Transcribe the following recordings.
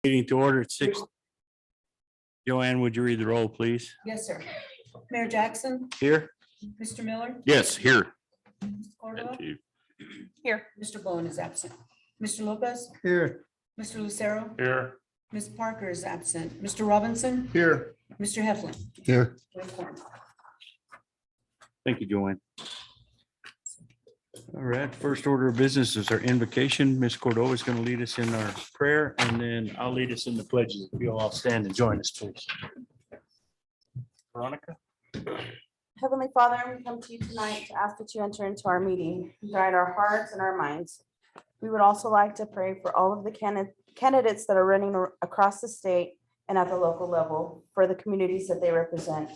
Meeting to order at 6. Joanne, would you read the roll, please? Yes, sir. Mayor Jackson, Here? Mr. Miller, Yes, here. Mr. Cordova. Here. Mr. Bowen is absent. Mr. Lopez, Here. Mr. Lucero, Here. Ms. Parker is absent. Mr. Robinson, Here. Mr. Heflin. Here. We have quorum. Thank you, Joanne. All right, first order of business is our invocation. Ms. Cordova is going to lead us in our prayer, and then I'll lead us in the pledges. If you'll all stand and join us, please. Veronica? Heavenly Father, we come to you tonight to ask that you enter into our meeting, guide our hearts and our minds. We would also like to pray for all of the candidates that are running across the state and at the local level for the communities that they represent.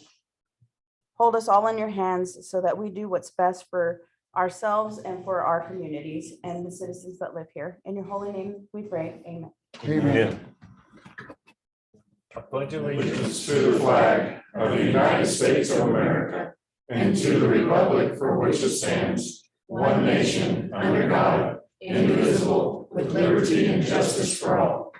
Hold us all in your hands so that we do what's best for ourselves and for our communities and the citizens that live here. In your holy name, we pray. Amen. Amen. I pledge Allegiance to the flag of the United States of America and to the republic for which it stands, one nation, under God, indivisible, with liberty and justice for all.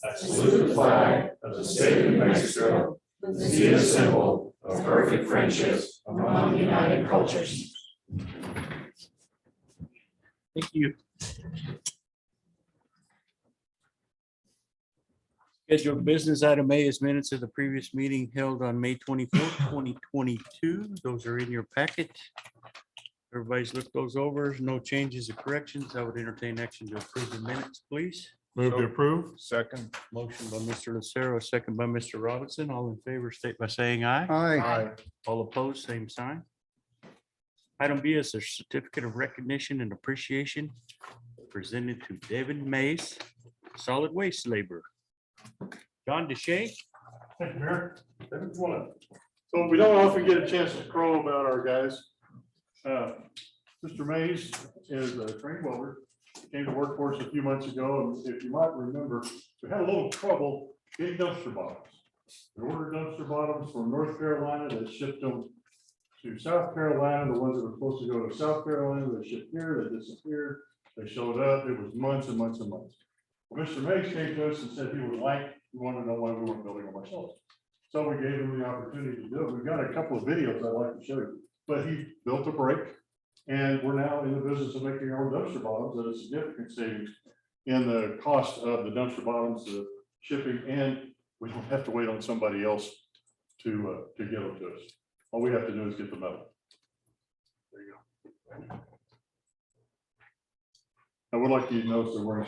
I salute the flag of the state of New Mexico, the seal symbol of perfect friendship among united cultures. Thank you. Scheduled business item A is minutes of the previous meeting held on May 24th, 2022. Those are in your packet. Everybody's looked those over. No changes or corrections. I would entertain action to approve the minutes, please. Move to approve. Second. Motion by Mr. Lucero, second by Mr. Robinson. All in favor, state by saying aye. Aye. All opposed, same sign. Item B is a certificate of recognition and appreciation presented to Devin Mays, solid waste laborer. John DeShay. Thank you, Mayor. So we don't often get a chance to crow about our guys. Mr. Mays is a trained welder, came to work for us a few months ago, and if you might remember, we had a little trouble getting dumpster bottoms. We ordered dumpster bottoms from North Carolina, that shipped them to South Carolina, the ones that were supposed to go to South Carolina, they shipped here, they disappeared, they showed up, it was months and months and months. Well, Mr. Mays came to us and said he wanted to know why we weren't building them ourselves. So we gave him the opportunity to do it. We've got a couple of videos I'd like to show you, but he built a break. And we're now in the business of making our own dumpster bottoms at a significant savings in the cost of the dumpster bottoms, the shipping, and we don't have to wait on somebody else to give them to us. All we have to do is get the metal. There you go. I would like you to notice they're wearing.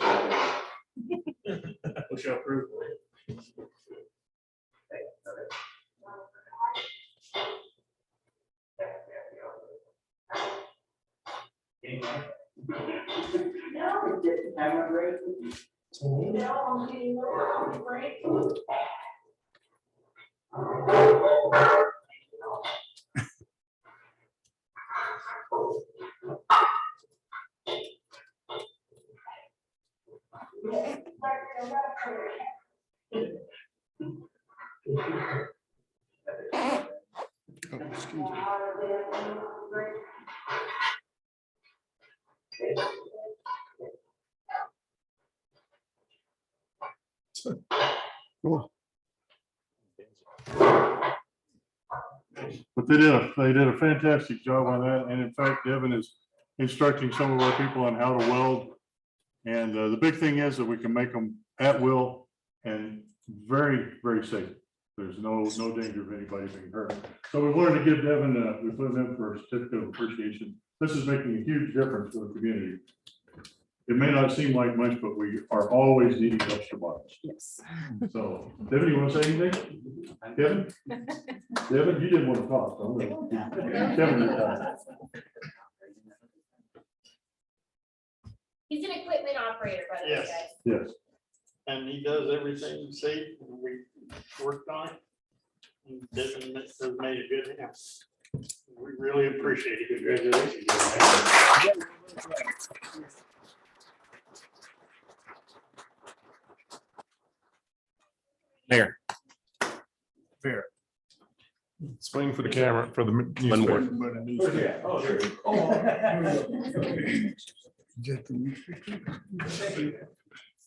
Which I approve. Cool. But they did a fantastic job on that. And in fact, Devin is instructing some of our people on how to weld. And the big thing is that we can make them at will and very, very safe. There's no danger of anybody being hurt. So we wanted to give Devin, we put him in for a certificate of appreciation. This is making a huge difference for the community. It may not seem like much, but we are always needing dumpster bottoms. Yes. So, Devin, you want to say anything? Devin? Devin, you didn't want to talk. So Devin, you talk. He's an equipment operator, by the way, Yes. guys. Yes. And he does everything safe, and we worked on it. And Devin has made a good house. We really appreciate it. Congratulations. Mayor. Fair. Swing for the camera, for the One more. newspaper. Oh, sure.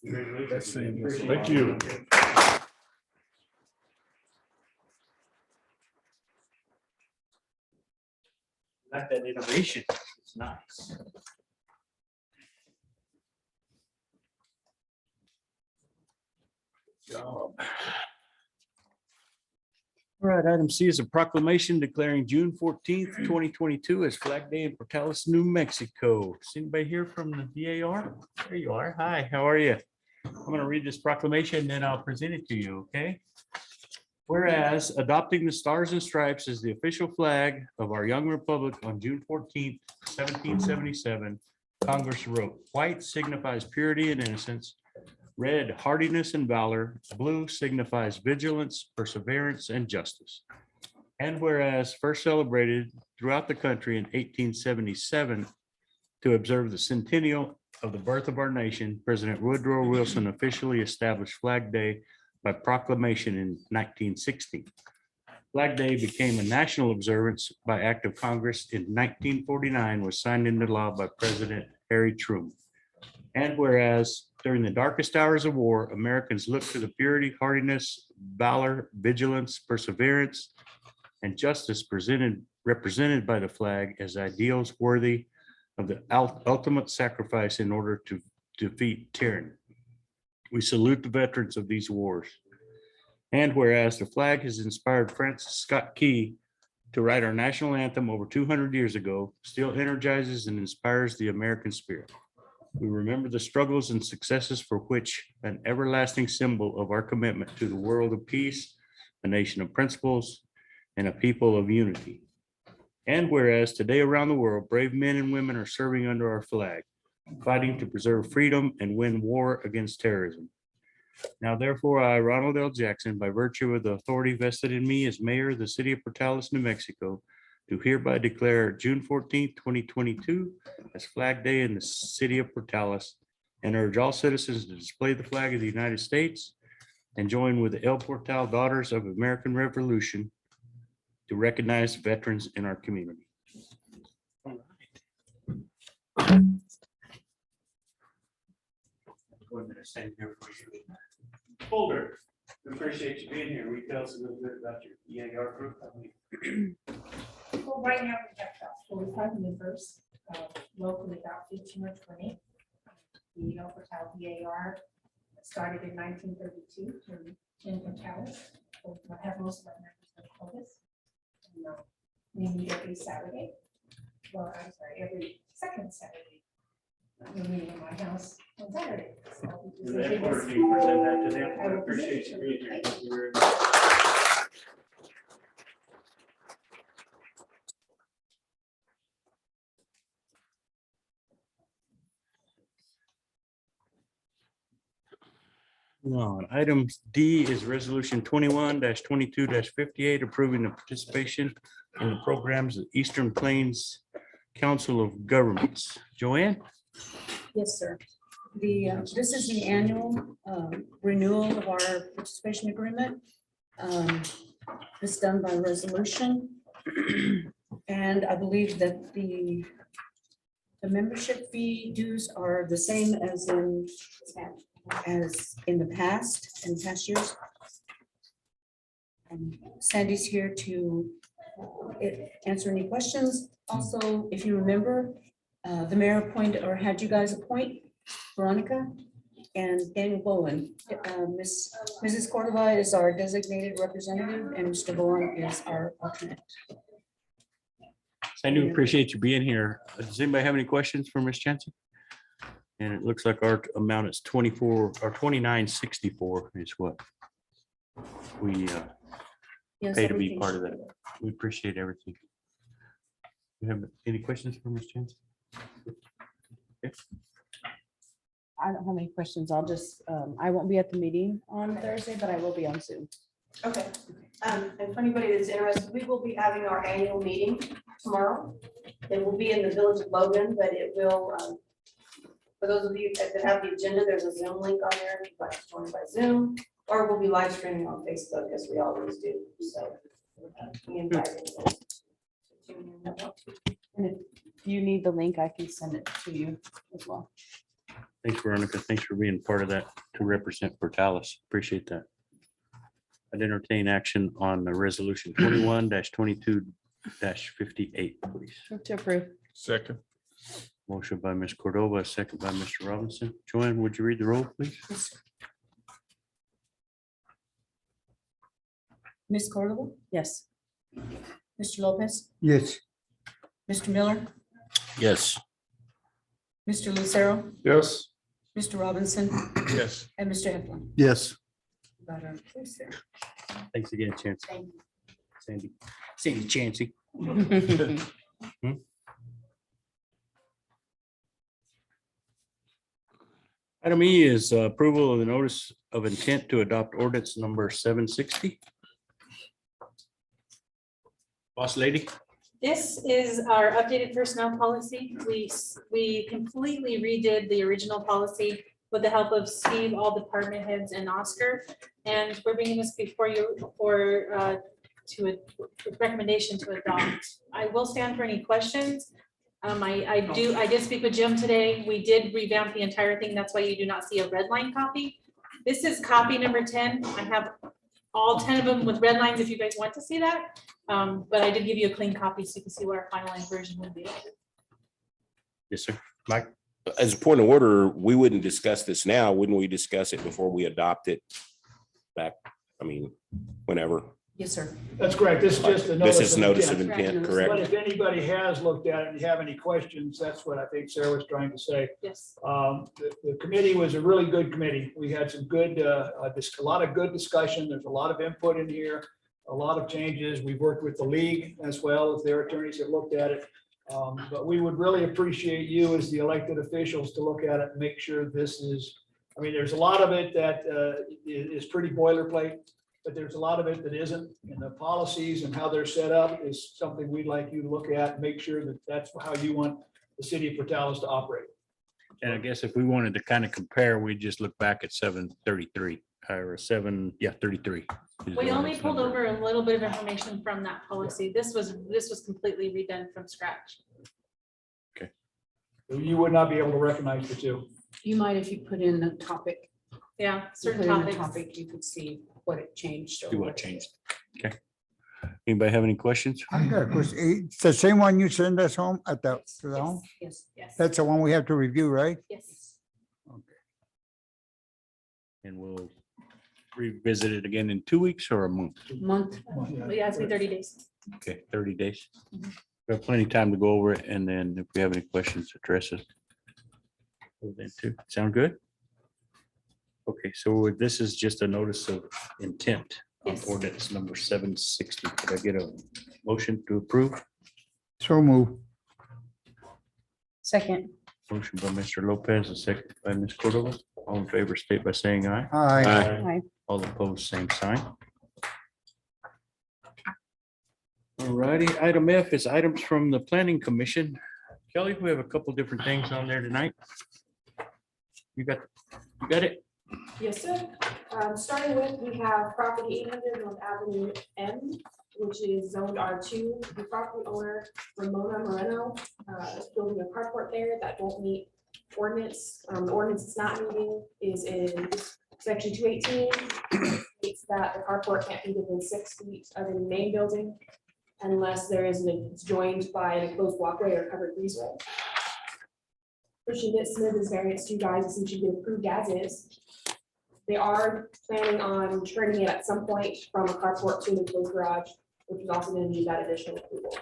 Thank you. Like that innovation. It's nice. Job. All right, item C is a proclamation declaring June 14th, 2022 as Flag Day in Portales, New Mexico. Is anybody here from the DAR? There you are. Hi, how are you? I'm going to read this proclamation and then I'll present it to you, okay? Whereas adopting the Stars and Stripes as the official flag of our young republic on June 14th, 1777, Congress wrote, "White signifies purity and innocence. Red, hardiness and valor. Blue signifies vigilance, perseverance, and justice." And whereas first celebrated throughout the country in 1877 to observe the centennial of the birth of our nation, President Woodrow Wilson officially established Flag Day by proclamation in 1960. Flag Day became a national observance by act of Congress in 1949, was signed into law by President Harry Truman. And whereas during the darkest hours of war, Americans looked to the purity, hardiness, valor, vigilance, perseverance, and justice represented by the flag as ideals worthy of the ultimate sacrifice in order to defeat tyranny. We salute the veterans of these wars. And whereas the flag has inspired Francis Scott Key to write our national anthem over 200 years ago, still energizes and inspires the American spirit. We remember the struggles and successes for which an everlasting symbol of our commitment to the world of peace, a nation of principles, and a people of unity. And whereas today around the world, brave men and women are serving under our flag, fighting to preserve freedom and win war against terrorism. Now therefore, I, Ronald L. Jackson, by virtue of the authority vested in me as mayor of the city of Portales, New Mexico, do hereby declare June 14th, 2022 as Flag Day in the city of Portales, and urge all citizens to display the flag of the United States and join with the El Portal Daughters of American Revolution to recognize veterans in our community. Go ahead and stand here for you. Folder, we appreciate you being here. Will you tell us a little bit about your EAR group? Well, right now we have about 45 members, locally about 15 or 20. The El Portal VAR started in 1932 in Portales. We have most of our members in Clovis. We meet every Saturday. Well, I'm sorry, every second Saturday. We're meeting in my house on Saturday. So we just- That order, can you present that to them? I appreciate you being here. Thank you very much. Item D is resolution 21-22-58, approving the participation in the programs of Eastern Plains Council of Governments. Joanne? Yes, sir. This is the annual renewal of our participation agreement. It's done by resolution. And I believe that the membership fee dues are the same as in the past years. And Sandy's here to answer any questions. Also, if you remember, the mayor appointed or had you guys appoint Veronica and Daniel Bowen. Mrs. Cordova is our designated representative and Mr. Bowen is our alternate. I do appreciate you being here. Does anybody have any questions for Ms. Jensen? And it looks like our amount is 24 or 2964 is what we Yes, pay to be everything part of should that. We appreciate everything. You have any questions for Ms. Jensen? I don't have any questions. I'll just, I won't be at the meeting on Thursday, but I will be on Zoom. Okay, and for anybody that's interested, we will be having our annual meeting tomorrow. It will be in the village of Logan, but it will, for those of you that have the agenda, there's a Zoom link on there, if you'd like to join by Zoom, or we'll be live streaming on Facebook as we always do, so. We invite everyone to tune in. And if you need the link, I can send it to you as well. Thanks, Veronica. Thanks for being part of that to represent Portales. Appreciate that. I'd entertain action on the resolution 21-22-58, please. Move to approve. Second. Motion by Ms. Cordova, second by Mr. Robinson. Joanne, would you read the roll, please? Ms. Cordova, Yes. Mr. Lopez, Yes. Mr. Miller, Yes. Mr. Lucero, Yes. Mr. Robinson, Yes. and Mr. Eflin. Yes. Got our voice there. Thanks again, Chancey. Thank you. Sandy Chancey. Item E is approval of the notice of intent to adopt ordinance number 760. Boss lady? This is our updated personnel policy. We completely redid the original policy with the help of Steve, all department heads, and Oscar. And we're bringing this before you for to a recommendation to adopt. I will stand for any questions. I did speak with Jim today. We did revamp the entire thing. That's why you do not see a red line copy. This is copy number 10. I have all 10 of them with red lines if you guys want to see that. But I did give you a clean copy so you can see what our finalized version would be. Yes, sir. Mike? As a point of order, we wouldn't discuss this now. Wouldn't we discuss it before we adopt it back? I mean, whenever. Yes, sir. That's correct. This is just a This is notice of intent. intent, But correct? if anybody has looked at it and you have any questions, that's what I think Sarah was trying to say. Yes. The committee was a really good committee. We had some good, a lot of good discussion. There's a lot of input in here, a lot of changes. We've worked with the league as well as their attorneys that looked at it. But we would really appreciate you as the elected officials to look at it and make sure this is, I mean, there's a lot of it that is pretty boilerplate, but there's a lot of it that isn't. And the policies and how they're set up is something we'd like you to look at and make sure that that's how you want the city of Portales to operate. And I guess if we wanted to kind of compare, we just look back at 733 or 33. is the We only ordinance pulled number. over a little bit of information from that policy. This was completely redone from scratch. You would not be able to recognize the two. You might, if you put in the topic, Yeah, you certain put in the topics. topic, you could see what it changed. or See what changed. Okay. Anybody have any questions? I got a question. It's the same one you send us home at the, to the home? Yes, Yes, That's the one we have to review, right? yes. And we'll revisit it again in 2 weeks or a month? month. Yeah, it's been 30 days. Okay, 30 days. We have plenty of time to go over it, and then if we have any questions, address it. Then too. Sound good? Okay, so this is just a notice of intent on Yes. ordinance number 760. Could I get a motion to approve? So move. Second, Motion by Mr. Lopez, a second by Ms. Cordova. All in favor, state by saying aye. Aye. Aye. All opposed, same sign. All righty, item F is items from the planning commission. Kelly, we have a couple different things on there tonight. You got it? Yes, sir. Starting with, we have property 800 North Avenue M, which is zoned R2. The property owner, Ramona Moreno, is building a carport there that won't meet ordinance. The ordinance it's not meeting is in section 218. It's that the carport can't be within 6 feet of the main building unless there is it's joined by an enclosed walkway or covered breezeway. Pushing this submitted this variance to you guys, it seems to be approved as is. They are planning on turning it at some point from a carport to an enclosed garage, which is also going to need that additional approval.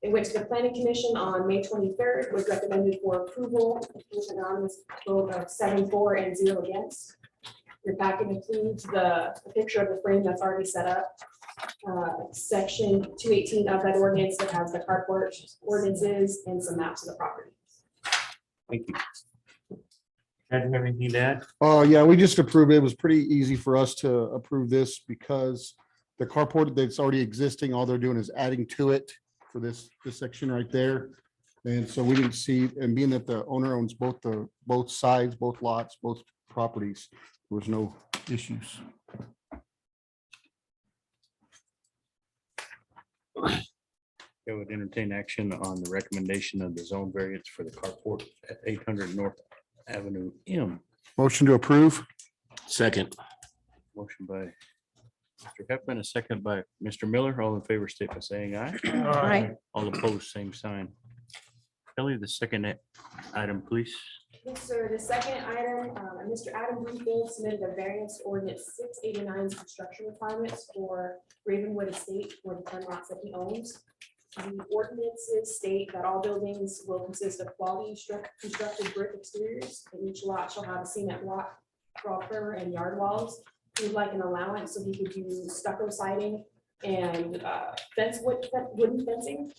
It went to the planning commission on May 23rd, was recommended for approval with an unanimous vote of 7-4 and 0 against. Your packet includes the picture of the frame that's already set up. Section 218 of that ordinance that has the carport ordinances and some maps of the property. Thank you. Had anything to add? Oh, yeah, we just approved it. It was pretty easy for us to approve this because the carport that's already existing, all they're doing is adding to it for this section right there. And so we didn't see, and being that the owner owns both sides, both lots, both properties, there was no issues. I would entertain action on the recommendation of the zone variance for the carport at 800 North Avenue M. Motion to approve. Second. Motion by Mr. Hepman, a second by Mr. Miller. All in favor, state by saying aye. Aye. All opposed, same sign. Kelly, the second item, please. Yes, sir. The second item, Mr. Adam Bloomfield submitted a variance ordinance 689's construction requirements for Ravenwood Estate for the 10 lots that he owns. The ordinances state that all buildings will consist of quality constructed brick exteriors, and each lot shall have a cement block, crawl perimeter, and yard walls. He would like an allowance so he could do stucco siding and wooden fencing.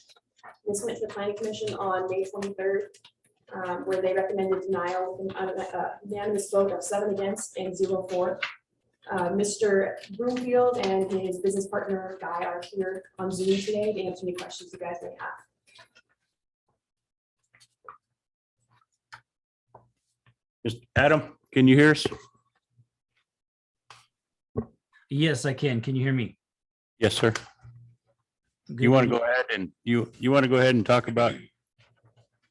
This went to the planning commission on May 23rd, where they recommended denial with a unanimous vote of 7 against and 0 for. Mr. Broomfield and his business partner Guy are here on Zoom today to answer any questions you guys may have. Mr. Adam, can you hear us? Yes, I can. Can you hear me? Yes, sir. You want to go ahead and you want to go ahead and talk about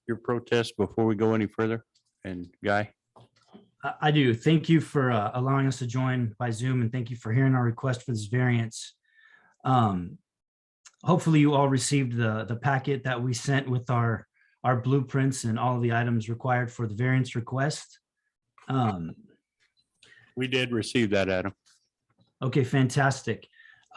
your protest before we go any further? And Guy? I do. Thank you for allowing us to join by Zoom, and thank you for hearing our request for this variance. Hopefully you all received the packet that we sent with our blueprints and all of the items required for the variance request. We did receive that, Adam. Okay, fantastic.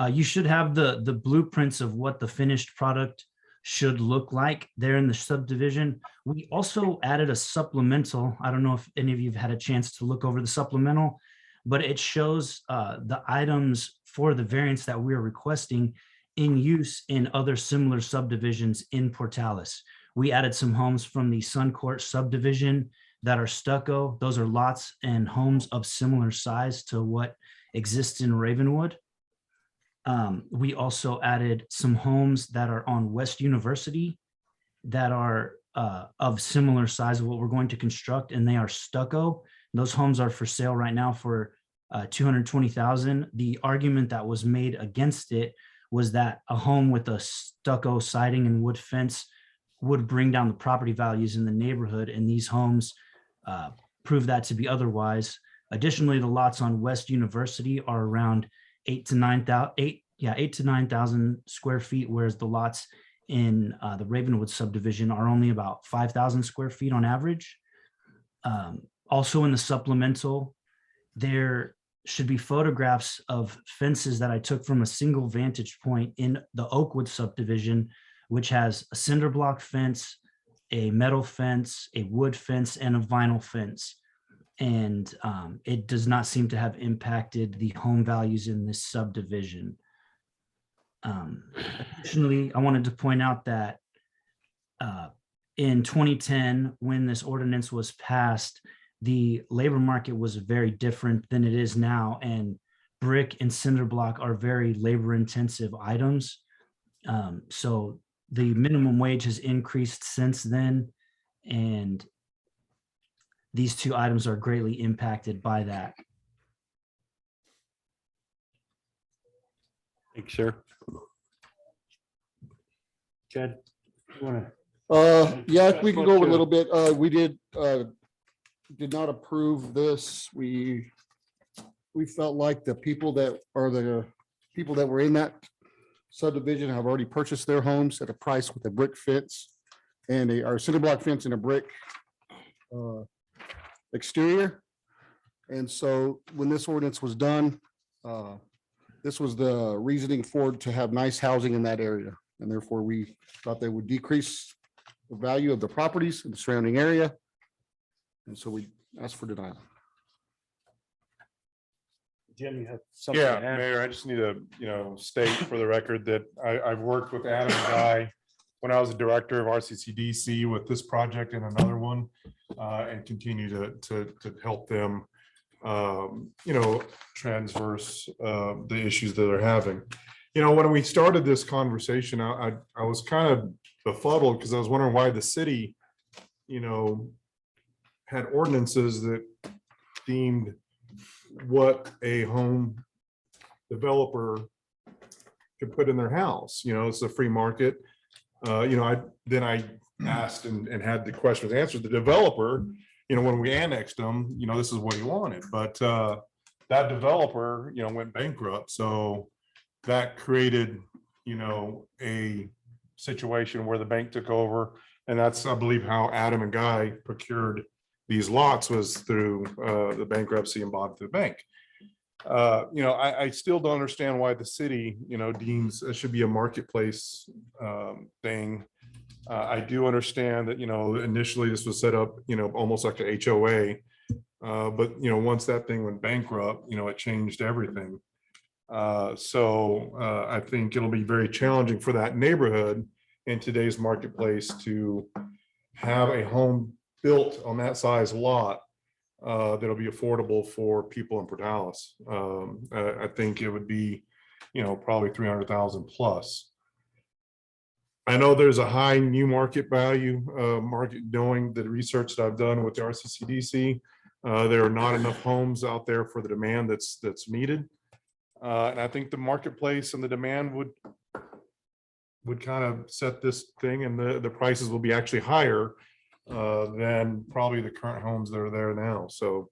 You should have the blueprints of what the finished product should look like there in the subdivision. We also added a supplemental. I don't know if any of you have had a chance to look over the supplemental, but it shows the items for the variance that we are requesting in use in other similar subdivisions in Portales. We added some homes from the Sun Court subdivision that are stucco. Those are lots and homes of similar size to what exists in Ravenwood. We also added some homes that are on West University that are of similar size of what we're going to construct, and they are stucco. Those homes are for sale right now for $220,000. The argument that was made against it was that a home with a stucco siding and wood fence would bring down the property values in the neighborhood, and these homes prove that to be otherwise. Additionally, the lots on West University are around 8 to 9,000 square feet, whereas the lots in the Ravenwood subdivision are only about 5,000 square feet on average. Also in the supplemental, there should be photographs of fences that I took from a single vantage point in the Oakwood subdivision, which has a cinder block fence, a metal fence, a wood fence, and a vinyl fence. And it does not seem to have impacted the home values in this subdivision. Additionally, I wanted to point out that in 2010, when this ordinance was passed, the labor market was very different than it is now, and brick and cinder block are very labor intensive items. So the minimum wage has increased since then, and these two items are greatly impacted by that. Thanks, sir. Chad, you want to? Yeah, we can go over a little bit. We did not approve this. We felt like the people that were in that subdivision have already purchased their homes at a price with a brick fence and our cinder block fence and a brick exterior. And so when this ordinance was done, this was the reasoning for to have nice housing in that area. And therefore we thought they would decrease the value of the properties in the surrounding area. And so we asked for denial. Jim, you have something to Yeah, add? Mayor, I just need to, state for the record that I've worked with Adam and Guy when I was the director of RCCDC with this project and another one, and continue to help them, transverse the issues that they're having. When we started this conversation, I was kind of befuddled because I was wondering why the city, had ordinances that deemed what a home developer could put in their house. It's a free market. I asked and had the questions answered. The developer when we annexed them, this is what he wanted, but that developer, went bankrupt. So that created, a situation where the bank took over. And that's, I believe, how Adam and Guy procured these lots, was through the bankruptcy and bought the bank. I still don't understand why the city, deems it should be a marketplace thing. I do understand that, initially this was set up, almost like a HOA. But, once that thing went bankrupt, it changed everything. So I think it'll be very challenging for that neighborhood in today's marketplace to have a home built on that size lot that'll be affordable for people in Portales. I think it would be, probably 300,000 plus. I know there's a high new market value market, knowing the research that I've done with the RCCDC. There are not enough homes out there for the demand that's needed. And I think the marketplace and the demand would kind of set this thing, and the prices will be actually higher than probably the current homes that are there now. So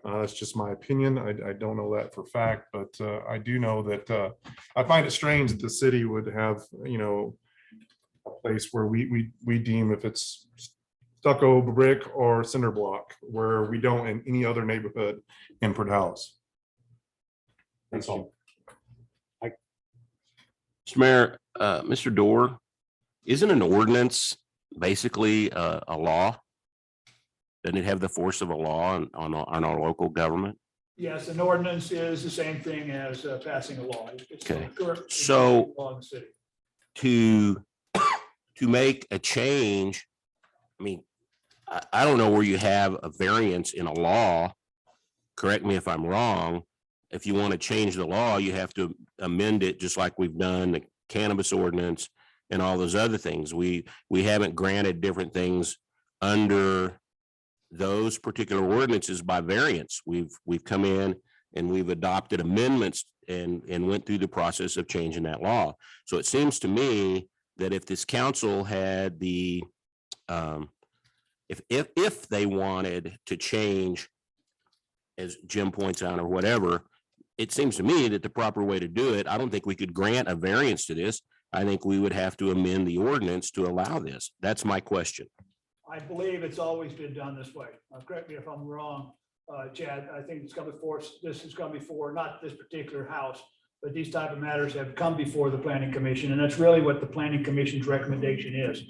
that's just my opinion. I don't know that for fact, but I do know that I find it strange that the city would have, a place where we deem if it's stucco, brick, or cinder block, where we don't in any other neighborhood in Portales. That's all. Mr. Mayor, Mr. Dorr, isn't an ordinance basically a law? Doesn't it have the force of a law on our local government? Yes, an ordinance is the same thing as passing a law. It's Okay. correct. So- Law in the city. To make a change, I mean, I don't know where you have a variance in a law. Correct me if I'm wrong. If you want to change the law, you have to amend it, just like we've done the cannabis ordinance and all those other things. We haven't granted different things under those particular ordinances by variance. We've come in and we've adopted amendments and went through the process of changing that law. So it seems to me that if this council had the if they wanted to change, as Jim points out, or whatever, it seems to me that the proper way to do it, I don't think we could grant a variance to this. I think we would have to amend the ordinance to allow this. That's my question. I believe it's always been done this way. Correct me if I'm wrong, Chad. I think it's come before, this has come before, not this particular house, but these type of matters have come before the planning commission, and that's really what the planning commission's recommendation is.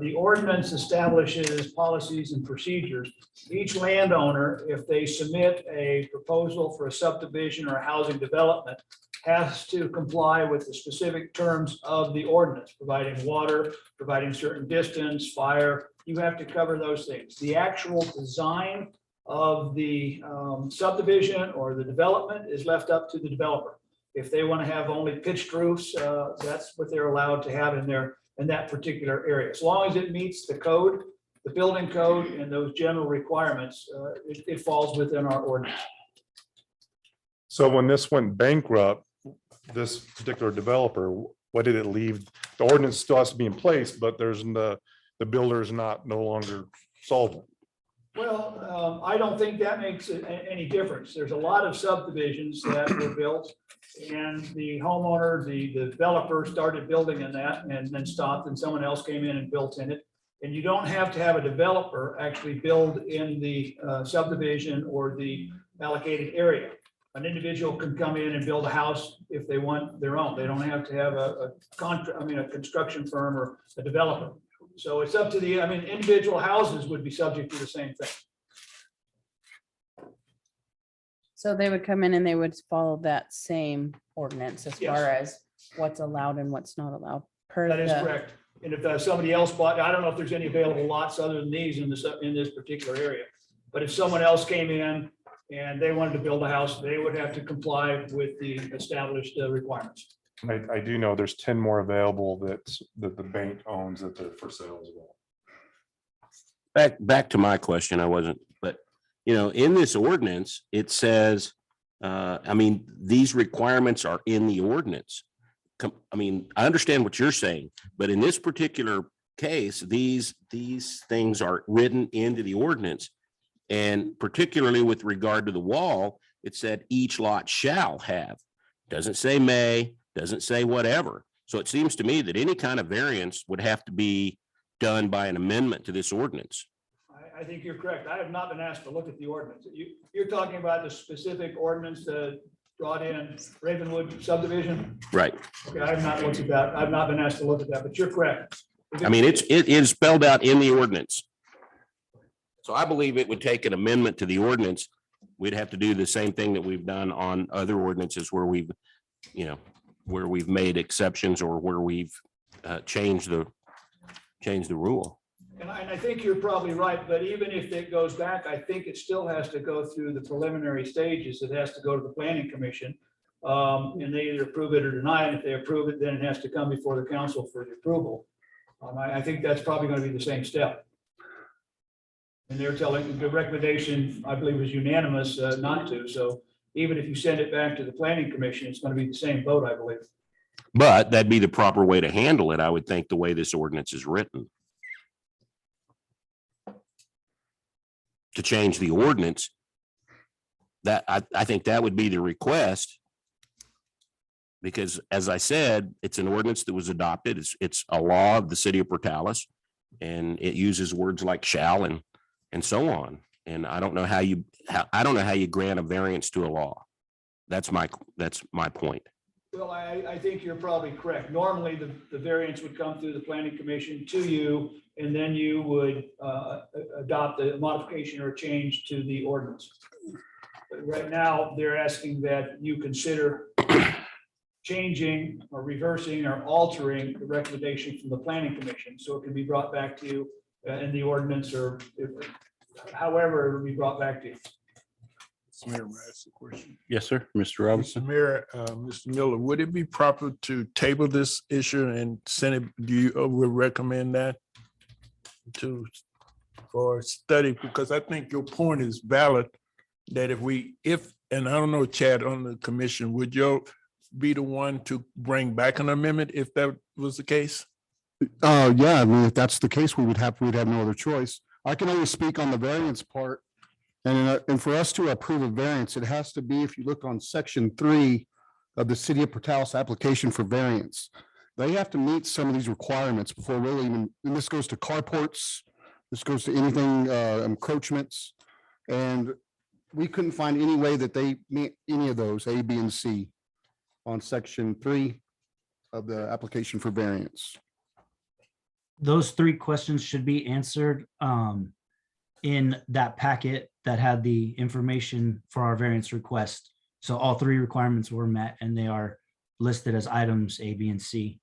The ordinance establishes policies and procedures. Each landowner, if they submit a proposal for a subdivision or a housing development, has to comply with the specific terms of the ordinance, providing water, providing certain distance, fire. You have to cover those things. The actual design of the subdivision or the development is left up to the developer. If they want to have only pitched roofs, that's what they're allowed to have in that particular area. As long as it meets the code, the building code, and those general requirements, it falls within our ordinance. So when this went bankrupt, this particular developer, what did it leave? The ordinance still has to be in place, but there's the builder is no longer solvent. Well, I don't think that makes any difference. There's a lot of subdivisions that were built, and the homeowner, the developer started building in that and then stopped, and someone else came in and built in it. And you don't have to have a developer actually build in the subdivision or the allocated area. An individual can come in and build a house if they want their own. They don't have to have a construction firm or a developer. So it's up to individual houses would be subject to the same thing. So they would come in and they would follow that same ordinance as Yes. far as what's allowed and what's not allowed. Per That is the- correct. And if somebody else bought, I don't know if there's any available lots other than these in this particular area. But if someone else came in and they wanted to build a house, they would have to comply with the established requirements. I do know there's 10 more available that the bank owns that they're for sale as well. Back to my question, but in this ordinance, it says, these requirements are in the ordinance. I understand what you're saying, but in this particular case, these things are written into the ordinance. And particularly with regard to the wall, it said each lot shall have. Doesn't say may, doesn't say whatever. So it seems to me that any kind of variance would have to be done by an amendment to this ordinance. I think you're correct. I have not been asked to look at the ordinance. You're talking about the specific ordinance that brought in Ravenwood subdivision? Right. Okay, I have not looked at that. I've not been asked to look at that, but you're correct. I mean, it is spelled out in the ordinance. So I believe it would take an amendment to the ordinance. We'd have to do the same thing that we've done on other ordinances where we've, where we've made exceptions or where we've changed the rule. And I think you're probably right, but even if it goes back, I think it still has to go through the preliminary stages. It has to go to the planning commission. And they either approve it or deny it. If they approve it, then it has to come before the council for the approval. I think that's probably going to be the same step. And they're telling, the recommendation, I believe, was unanimous not to. So even if you send it back to the planning commission, it's going to be the same vote, I believe. But that'd be the proper way to handle it, I would think, the way this ordinance is written. To change the ordinance, that I think that would be the request. Because as I said, it's an ordinance that was adopted. It's a law of the city of Portales. And it uses words like shall and so on. And I don't know how you grant a variance to a law. That's my point. Well, I think you're probably correct. Normally, the variance would come through the planning commission to you, and then you would adopt a modification or a change to the ordinance. But right now, they're asking that you consider changing or reversing or altering the recommendation from the planning commission, so it can be brought back to you in the ordinance or however it will be brought back to you. Mayor, may I ask a question? Yes, sir. Mr. Robinson. Mr. Mayor, Mr. Miller, would it be proper to table this issue and send it, do you would recommend that for study? Because I think your point is valid, that and I don't know, Chad, on the commission, would you be the one to bring back an amendment if that was the case? Yeah, I mean, if that's the case, we'd have no other choice. I can only speak on the variance part. And for us to approve a variance, it has to be, if you look on section 3 of the city of Portales application for variance, they have to meet some of these requirements before really even, and this goes to carports, this goes to anything, encroachments. And we couldn't find any way that they meet any of those, A, B, and C on section 3 of the application for variance. Those 3 questions should be answered in that packet that had the information for our variance request. So all 3 requirements were met and they are listed as items A, B, and C.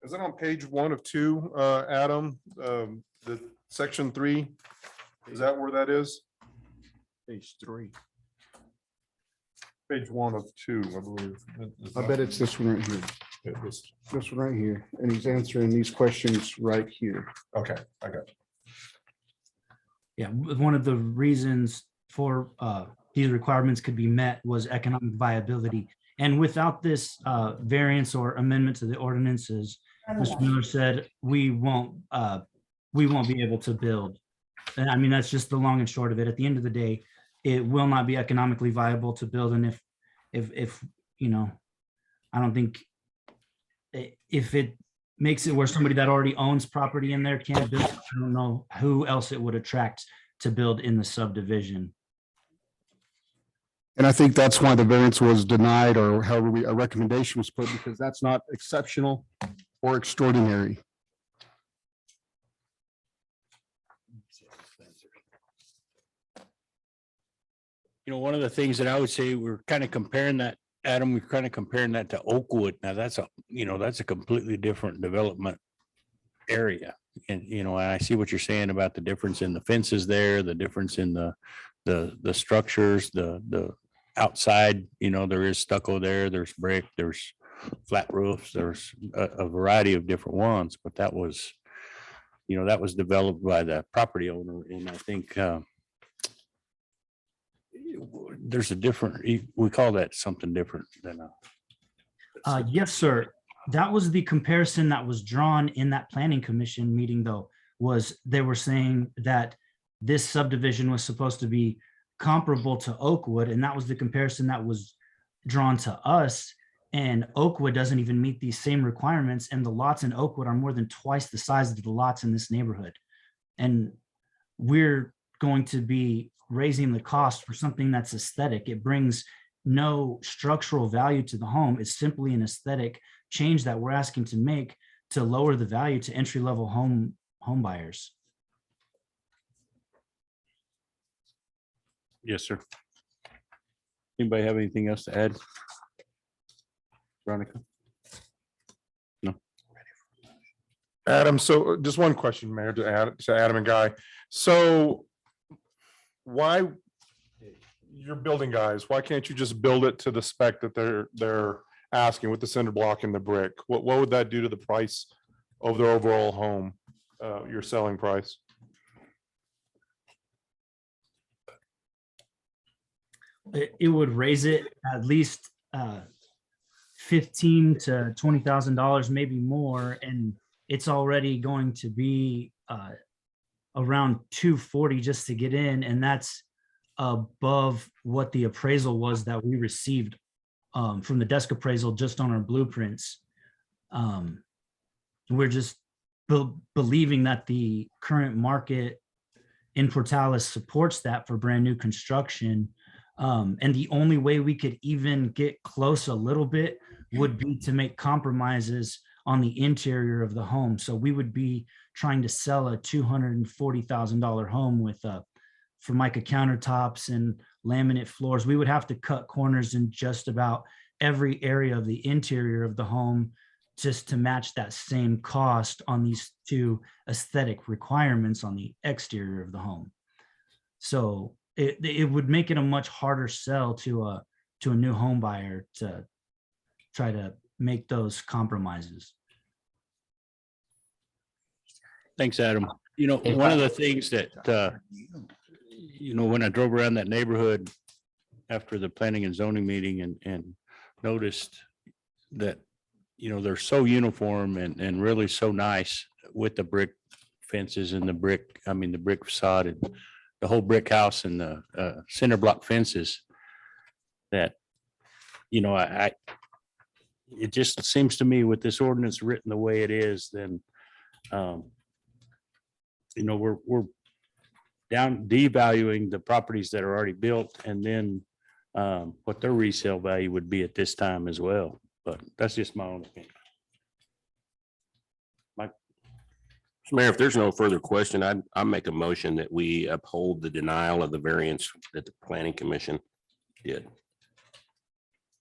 Is it on page 1 of 2, Adam, the section 3? Is that where that is? Page 3. Page 1 of 2, I believe. I bet it's this one right here. This one right here. And he's answering these questions right here. Okay, I got it. Yeah, one of the reasons for these requirements could be met was economic viability. And without this variance or amendment to the ordinances, Mr. Miller said, we won't be able to build. And I mean, that's just the long and short of it. At the end of the day, it will not be economically viable to build. And if I don't think if it makes it where somebody that already owns property in there can't build, I don't know who else it would attract to build in the subdivision. And I think that's why the variance was denied, or however a recommendation was put, because that's not exceptional or extraordinary. One of the things that I would say, we're kind of comparing that, Adam, we're kind of comparing that to Oakwood. Now that's a completely different development area. And, and I see what you're saying about the difference in the fences there, the difference in the structures, the outside, there is stucco there, there's brick, there's flat roofs, there's a variety of different ones, but that was developed by the property owner. And I think, there's a different, we call that something different than Yes, sir. That was the comparison that was drawn in that planning commission meeting, though. was they were saying that this subdivision was supposed to be comparable to Oakwood, and that was the comparison that was drawn to us. And Oakwood doesn't even meet these same requirements, and the lots in Oakwood are more than twice the size of the lots in this neighborhood. And we're going to be raising the cost for something that's aesthetic. It brings no structural value to the home. It's simply an aesthetic change that we're asking to make to lower the value to entry-level home buyers. Yes, sir. Anybody have anything else to add? Veronica? Adam, so just one question, Mayor, to Adam and Guy. So why, you're building guys, why can't you just build it to the spec that they're asking with the cinder block and the brick? What would that do to the price of their overall home, your selling price? It would raise it at least $15,000 to $20,000, maybe more, and it's already going to be around $240 just to get in, and that's above what the appraisal was that we received from the desk appraisal just on our blueprints. We're just believing that the current market in Portales supports that for brand new construction. And the only way we could even get close a little bit would be to make compromises on the interior of the home. So we would be trying to sell a $240,000 home with Formica countertops and laminate floors. We would have to cut corners in just about every area of the interior of the home just to match that same cost on these two aesthetic requirements on the exterior of the home. So it would make it a much harder sell to a new home buyer to try to make those compromises. Thanks, Adam. You know, one of the things that, when I drove around that neighborhood after the planning and zoning meeting and noticed that, they're so uniform and really so nice with the brick fences and the brick facade and the whole brick house and the cinder block fences that, it just seems to me with this ordinance written the way it is, then, we're down devaluing the properties that are already built and then what their resale value would be at this time as well. But that's just my own opinion. Mayor, if there's no further question, I make a motion that we uphold the denial of the variance that the planning commission did.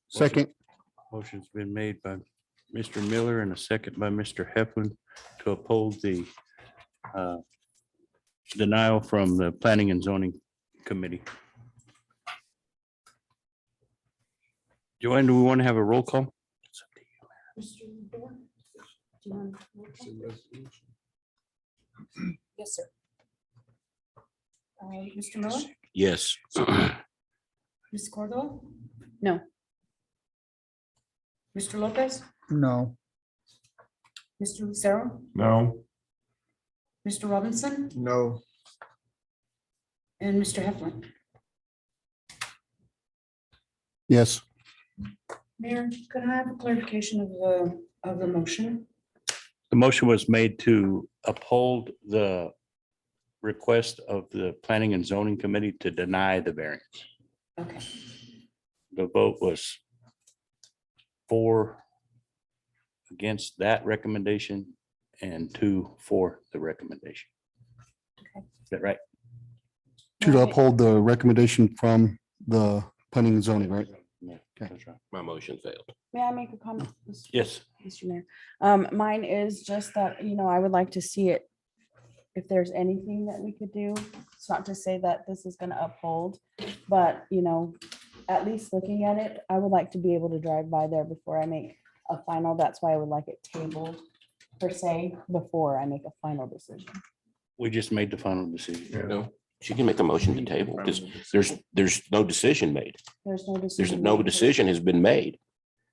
Second. Motion's been made by Mr. Miller and a second by Mr. Heflin to uphold the denial from the Planning and Zoning Committee. Joanne, do we want to have a roll call? Yes, sir. Mr. Miller, Yes. Ms. Cordova, No. Mr. Lopez, No. Mr. Lucero, No. Mr. Robinson, No. and Mr. Heflin. Yes. Mayor, could I have a clarification of the motion? The motion was made to uphold the request of the Planning and Zoning Committee to deny the variance. Okay. The vote was 4 against that recommendation and 2 for the recommendation. Okay. Is that right? To uphold the recommendation from the planning and zoning, right? Yeah, Okay. that's right. My motion failed. May I make a comment? Yes. Mr. Mayor, mine is just that, I would like to see it. If there's anything that we could do, it's not to say that this is gonna uphold, but, at least looking at it, I would like to be able to drive by there before I make a final. That's why I would like it tabled per se, before I make a final decision. We just made the final decision. No, she can make a motion to table because there's no decision made. There's no There's decision. no made. decision has been made.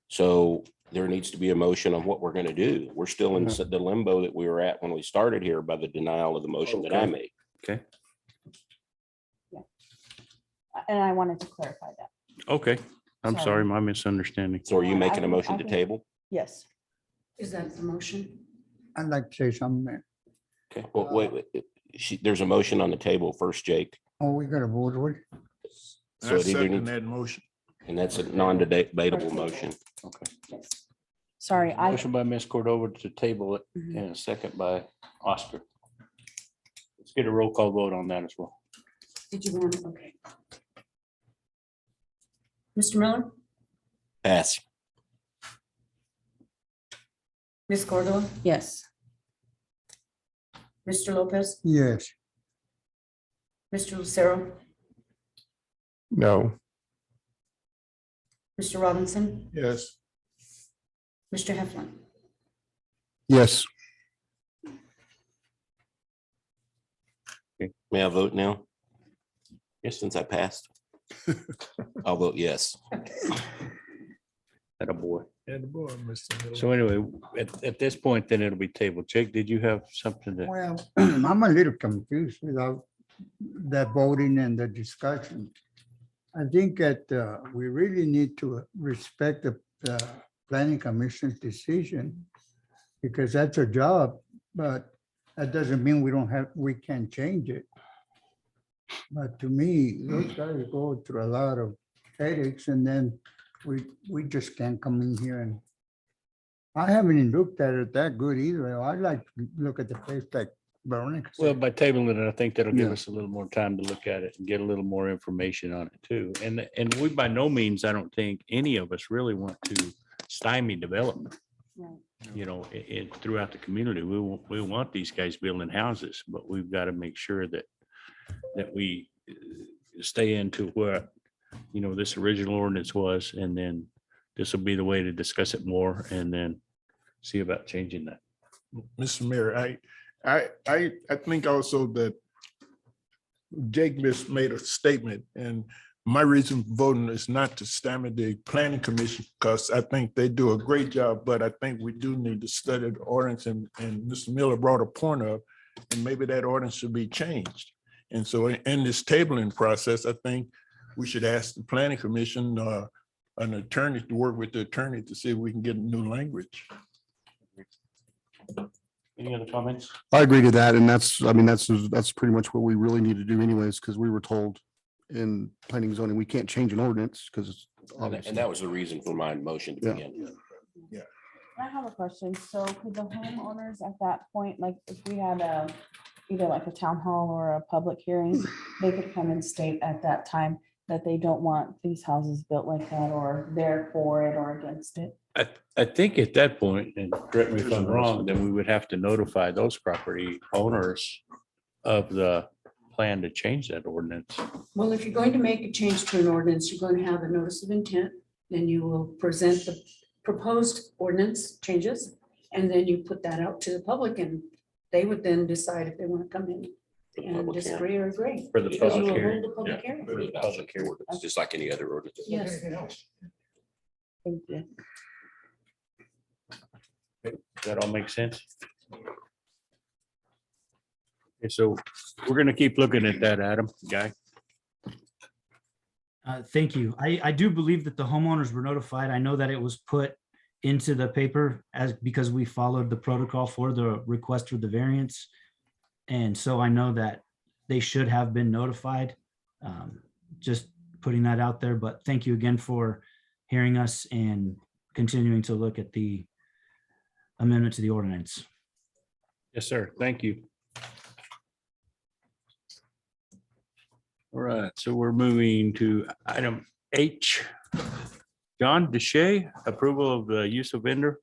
So there needs to be a motion on what we're gonna do. We're still in the limbo that we were at when we started here by the denial of the motion that I Okay. made. Okay, And I wanted to clarify that. okay. I'm Sorry. sorry, my misunderstanding. So are you Yeah, I making a can- motion I to can- table? Yes. Is that the motion? I'd like to say something. Okay, well, wait, there's a motion on the table first, Jake. Oh, we got a vote with. So it either needs, motion. and that's a non-debatable motion. Okay. Sorry, I, Motion by Ms. Cordova to table it Mhm. and a second by Oscar. Let's get a roll call vote on that as well. Did you want, okay. Mr. Miller, Pass. Ms. Cordova, yes. Mr. Lopez, Yes. Mr. Lucero, No. Mr. Robinson, Yes. Mr. Heflin. Yes. May I vote now? Yes. Since I passed? I'll vote yes. That a boy. And the board, Mr. Miller. So anyway, at this point, then it'll be tabled. Jake, did you have something to? Well, I'm a little confused without the voting and the discussion. I think that we really need to respect the planning commission's decision because that's a job, but that doesn't mean we can't change it. But to me, those guys go through a lot of headaches and then we just can't come in here and I haven't even looked at it that good either. I'd like to look at the place like Veronica said. Well, by tabling it, I think that'll give Yeah. us a little more time to look at it and get a little more information on it too. And we by no means, I don't think any of us really want to stymie development. Right. You know, throughout the community, we want these guys building houses, but we've got to make sure that we stay into what, you know, this original ordinance was, and then this will be the way to discuss it more and then see about changing that. Mr. Mayor, I think also that Jake made a statement, and my reason for voting is not to stymie the planning commission, because I think they do a great job, but I think we do need to study the ordinance, and Mr. Miller brought a point up, and maybe that ordinance should be changed. And so in this tabling process, I think we should ask the planning commission, an attorney to work with the attorney to see if we can get new language. Any other comments? I agree to that. And that's pretty much what we really need to do anyways, because we were told in planning and zoning, we can't change an ordinance because it's obviously. And that was the reason for my motion to Yeah. begin. I have a question. So could the homeowners at that point, like if we had either like a town hall or a public hearing, they could come and state at that time that they don't want these houses built like that, or they're for it or against it? I think at that point, and correct me if I'm wrong, then we would have to notify those property owners of the plan to change that ordinance. Well, if you're going to make a change to an ordinance, you're going to have a notice of intent, then you will present the proposed ordinance changes, and then you put that out to the public, and they would then decide if they want to come in For the and public hearing. disagree or agree. For the Because you public will hearing, hold the public yeah. hearing. For the public hearing, it's just like any other ordinance. Yes. Thank you. Does that all make sense? Okay, so we're gonna keep looking at that, Adam, Guy. Thank you. I do believe that the homeowners were notified. I know that it was put into the paper because we followed the protocol for the request for the variance. And so I know that they should have been notified. Just putting that out there, but thank you again for hearing us and continuing to look at the amendment to the ordinance. Yes, sir. Thank you. All right, so we're moving to item H. John Deshay, approval of the use of vendor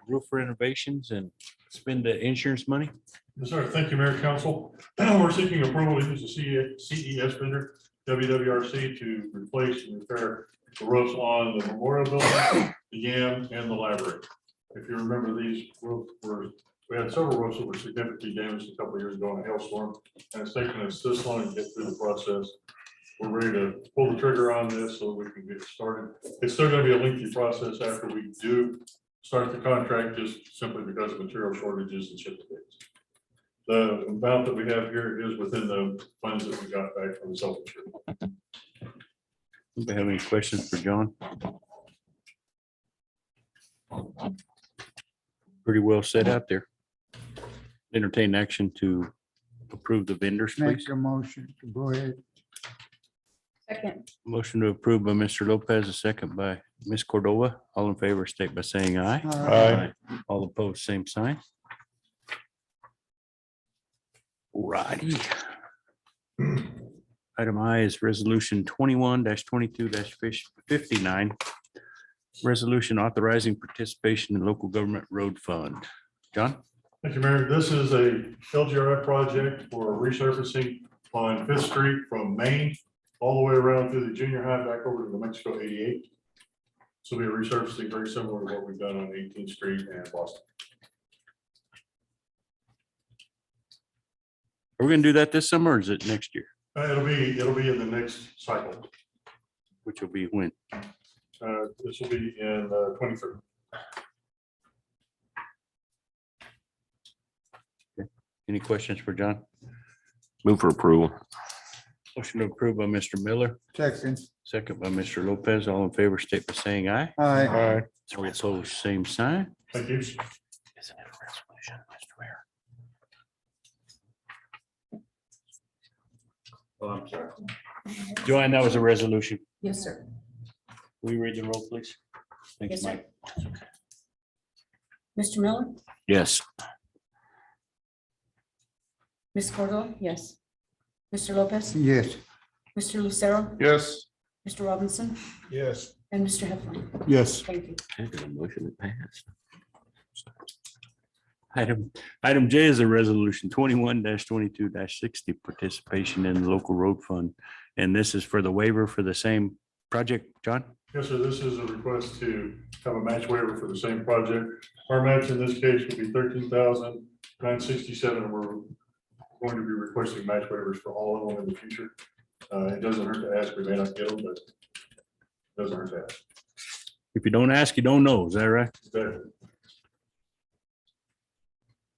roof renovations and spend the insurance money. Yes, sir. Thank you, Mayor Council. We're seeking approval to use the CES vendor, WWRC, to replace and repair the roofs on the Memorial Building, the YAM, and the library. If you remember, these roofs we had several roofs that were significantly damaged a couple of years ago in a hailstorm, and it's taken us this long to get through the process. we're ready to pull the trigger on this so we can get started. It's still gonna be a lengthy process after we do start the contract, just simply because of material shortages and ship dates. The amount that we have here is within the funds that we got back from the self-insured. Anybody have any questions for John? Pretty well set out there. Entertain action to approve the vendors, please. Make a motion to go ahead. Second. Motion to approve by Mr. Lopez, a second by Ms. Cordova. All in favor, state by saying aye. Aye. All opposed, same sign. Righty. Item I is resolution 21-22-59. Resolution authorizing participation in local government road fund. John? Thank you, Mayor. This is a LGRF project for resurfacing on Fifth Street from Maine all the way around through the junior high back over to New Mexico 88. So we are resurfacing very similar to what we've done on 18th Street and Boston. Are we gonna do that this summer or is it next year? It'll be in the next cycle. Which will be when? This will be in 23. Any questions for John? Move for approval. Motion to approve by Mr. Miller, Second. second by Mr. Lopez. All in favor, state by saying aye. Aye. Aye. All opposed, same sign. Thank you. Isn't it a resolution, Mr. Mayor? Oh, I'm sorry. Joanne, that was a resolution. Yes, sir. Will you read the roll, please? Thanks, Yes, sir. Mike. Mr. Miller, Yes. Ms. Cordova? Yes. Mr. Lopez, Yes. Mr. Lucero, Yes. Mr. Robinson, Yes. and Mr. Heflin. Yes. Thank you. A motion that passed. Item J is a resolution 21-22-60 participation in the local road fund. And this is for the waiver for the same project, John? Yes, sir. This is a request to have a match waiver for the same project. Our match in this case would be $13,967. And we're going to be requesting match waivers for all of them in the future. It doesn't hurt to ask. We may not get them, but it doesn't hurt to ask. If you don't ask, you don't know. Is that right? Exactly.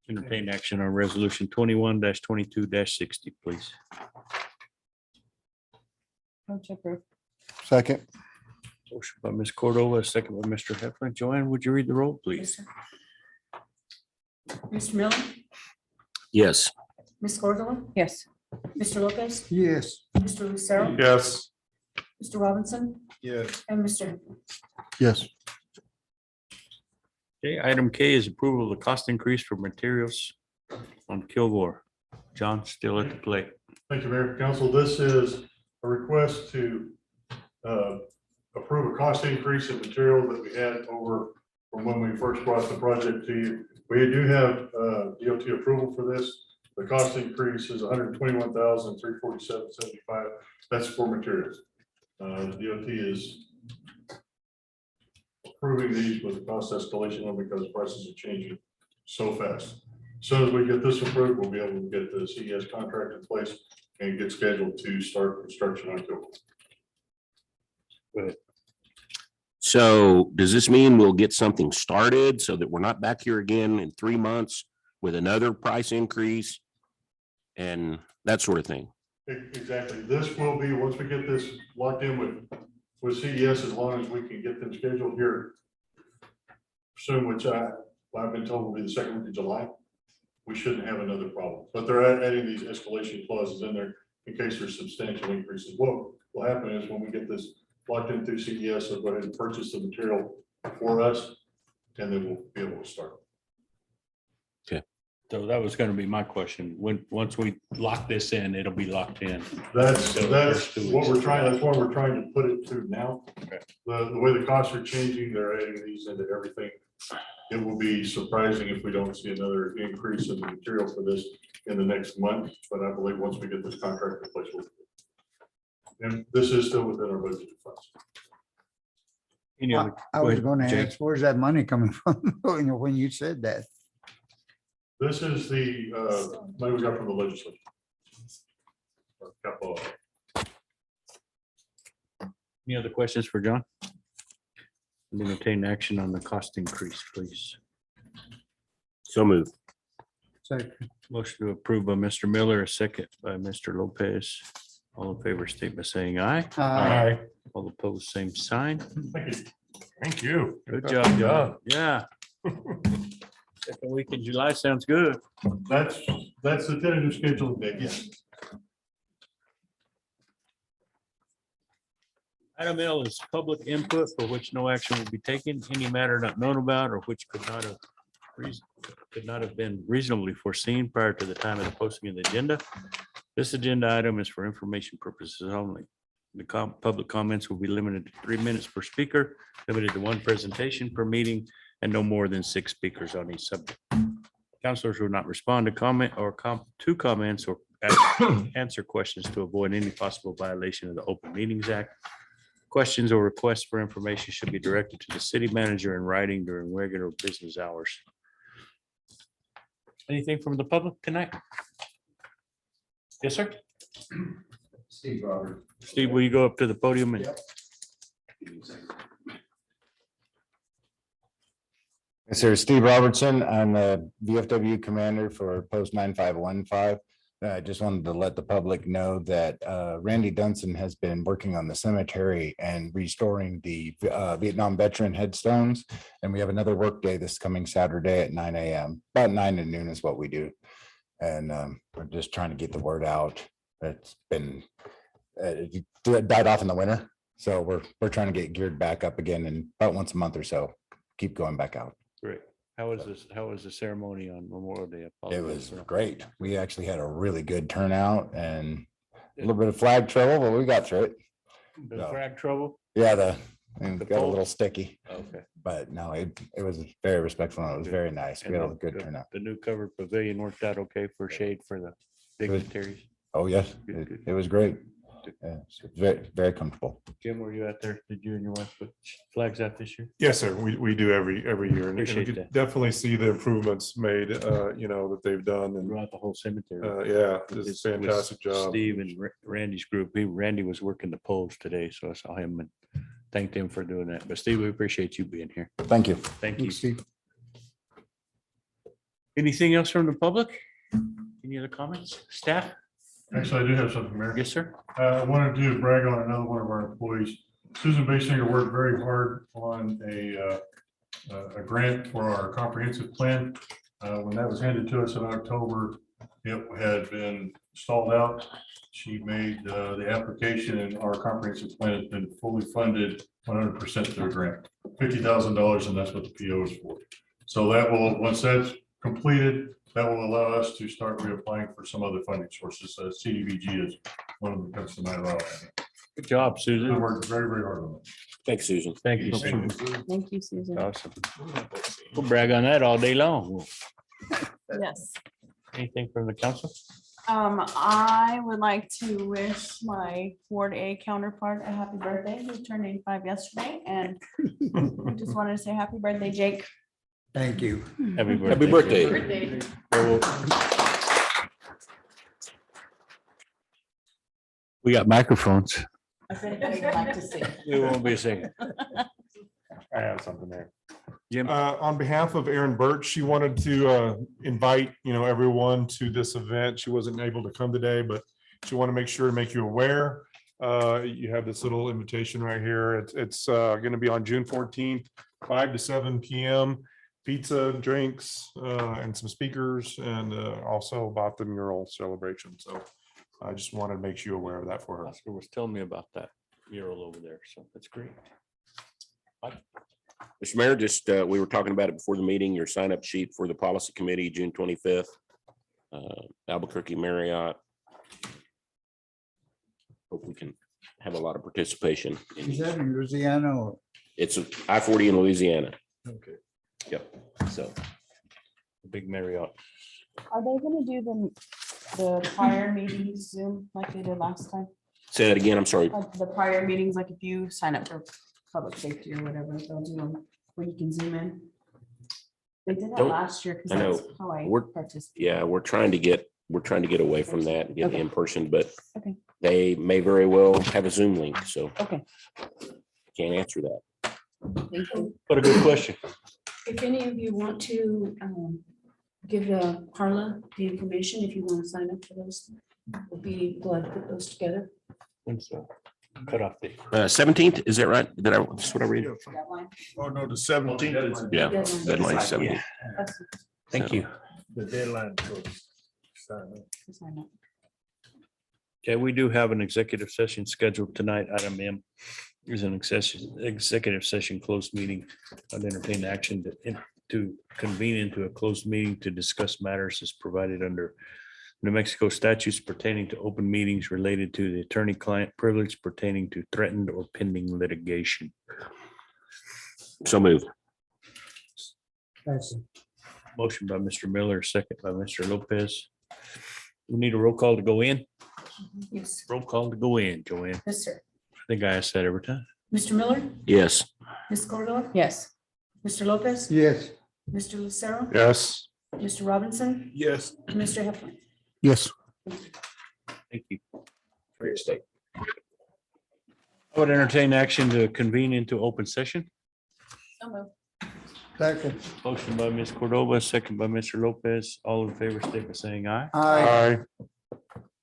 Entertain action on resolution 21-22-60, please. Second. Motion by Ms. Cordova, second by Mr. Heflin. Joanne, would you read the roll, please? Mr. Miller, Yes. Ms. Cordova? Yes. Mr. Lopez, Yes. Mr. Lucero, Yes. Mr. Robinson, Yes. and Mr. Heflin. Yes. Okay, item K is approval of the cost increase for materials on Kilgore. John, still at the plate. Thank you, Mayor. Council. This is a request to approve a cost increase in material that we had over from when we first brought the project to you. We do have DOT approval for this. The cost increase is $121,347.75. That's for materials. The DOT is approving these with the cost escalation on because prices are changing so fast. As soon as we get this approved, we'll be able to get the CES contract in place and get scheduled to start construction on Kilgore. So does this mean we'll get something started so that we're not back here again in 3 months with another price increase and that sort of thing? Exactly. This will be, once we get this locked in with CES, as long as we can get them scheduled here soon, which I've been told will be the second week of July, we shouldn't have another problem. But they're adding these escalation clauses in there in case there's substantial increases. What will happen is when we get this locked in through CES, they'll go ahead and purchase the material for us, and then we'll be able to start. So that was gonna be my question. Once we lock this in, it'll be locked in. That's So the first 2 what weeks. we're trying, that's what we're trying to put it to now. Okay. The way the costs are changing, they're adding these into everything. It will be surprising if we don't see another increase in the material for this in the next month, but I believe once we get this contract in place, we'll. And this is still within our budget funds. Any other- I go was ahead, gonna Jay. ask, where's that money coming from? When you said that. This is the money we got from the legislature. A couple of Any other questions for John? Entertain action on the cost increase, please. So move. Second. Motion to approve by Mr. Miller, a second by Mr. Lopez. All in favor, state by saying aye. Aye. All opposed, same sign. Thank you. Thank you. Good job, John. Yeah. Second week in July sounds good. That's the tentative schedule, Nick, yes. Item L is public input for which no action will be taken. Any matter not known about or which could not have been reasonably foreseen prior to the time of the posting of the agenda. This agenda item is for information purposes only. The public comments will be limited to 3 minutes per speaker, limited to one presentation per meeting, and no more than 6 speakers on each subject. Councilors will not respond to comment or to comments or answer questions to avoid any possible violation of the Open Meetings Act. Questions or requests for information should be directed to the city manager in writing during regular business hours. Anything from the public tonight? Yes, sir. Steve Robert. Steve, will you go up to the podium and Yes, sir. Steve Robertson. I'm the VFW commander for post 9515. I just wanted to let the public know that Randy Dunson has been working on the cemetery and restoring the Vietnam veteran headstones. And we have another work day this coming Saturday at 9 a.m. About 9 to noon is what we do. And we're just trying to get the word out. It's been it died off in the winter. So we're trying to get geared back up again in about once a month or so. Keep going back out. great. How was this? How was the ceremony on Memorial Day? It was great. We actually had a really good turnout and a little bit of flag trouble, but we got through it. The flag trouble? Yeah, and The got a pole? little sticky, Okay. but no, it was very respectful. And it was very nice. We And had a good the- turnout. The new covered pavilion worked out okay for shade for the dignitaries? Oh, yes, Good, good. it was great. Yeah, so very, very comfortable. Jim, were you out there? Did you and your wife put flags out this year? Yes, sir. We do every year. And you Appreciate can that. definitely see the improvements made, that they've done. And Throughout the whole cemetery. yeah, it's a With fantastic job. Steve and Randy's group. Randy was working the poles today, so I saw him and thanked him for doing that. But Steve, we appreciate you being here. Thank you. Thank you. Thanks, Steve. Anything else from the public? Any other comments? Staff? Actually, I do have something, Mayor. Yes, sir. I wanted to brag on another one of our employees. Susan Basinger worked very hard on a grant for our comprehensive plan. When that was handed to us in October, it had been stalled out. She made the application and our comprehensive plan has been fully funded 100% through a grant, $50,000, and that's what the PO is for. So that will, once that's completed, that will allow us to start reapplying for some other funding sources. CDBG is one of them that comes to mind right now. Good job, They Susan. worked very, very hard on it. Thanks, Susan. Thank you, Thank you. Susan. Thank you, Susan. Awesome. We'll brag on that all day long. Yes. Anything from the council? I would like to wish my Ward A counterpart a happy birthday. He turned 85 yesterday, and I just wanted to say happy birthday, Jake. Thank you. Happy birthday. Happy birthday. Birthday. We got microphones. If anybody would like to see. We won't be a second. I have something there. Jim? On behalf of Erin Birch, she wanted to invite, everyone to this event. She wasn't able to come today, but she wanted to make sure to make you aware. You have this little invitation right here. It's going to be on June 14th, 5 to 7 p.m. Pizza, drinks, and some speakers, and also about the mural celebration. So I just wanted to make you aware of that for her. Oscar was telling me about that mural over there, so that's great. Mr. Mayor, just, we were talking about it before the meeting, your sign up sheet for the policy committee, June 25th. Albuquerque Marriott. Hope we can have a lot of participation. Is that in Louisiana or? It's I-40 in Louisiana. Okay. Yep, so. Big Marriott. Are they gonna do the prior meetings Zoom like they did last time? Say that again, I'm sorry. Like the prior meetings, like if you sign up for public safety or whatever, they'll do them where you can zoom in. They did that Don't- last year because I know. that's how I We're- participated. Yeah, we're trying to get away from that, and get Okay. in person, but Okay. They may very well have a Zoom link, so Okay, can't answer that. thank you. What a good question. If any of you want to give Carla the information, if you want to sign up for those, we'll be glad to put those together. When's the cutoff date? 17th, is that right? That's what I read? Oh, no, the 17th. Yeah, Deadline. deadline 17th. Thank you. The deadline. Okay, we do have an executive session scheduled tonight. Item M is an executive session closed meeting. I'd entertain action to convene into a closed meeting to discuss matters as provided under New Mexico statutes pertaining to open meetings related to the attorney-client privilege pertaining to threatened or pending litigation. So moved. Motion by Mr. Miller, second by Mr. Lopez. We need a roll call to go in. Yes, Roll call to go in, Joanne. yes, sir. I think I asked that every time. Mr. Miller, Yes. Ms. Cordova, Yes. Mr. Lopez, Yes. Mr. Lucero, Yes. Mr. Robinson, Yes. Mr. Heflin. Yes. Thank you for your statement. I would entertain action to convene into open session. Second. Motion by Ms. Cordova, second by Mr. Lopez. All in favor, state by saying aye. Aye.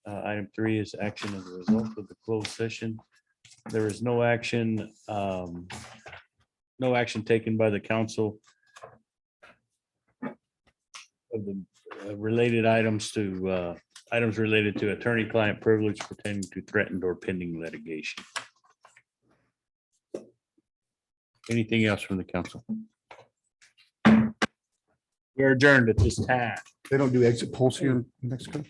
Item 3 is action as a result of the closed session. There is no action taken by the council of the related items to items related to attorney-client privilege pertaining to threatened or pending litigation. Anything else from the council? We're adjourned at this time. They don't do exit polls here in Mexico?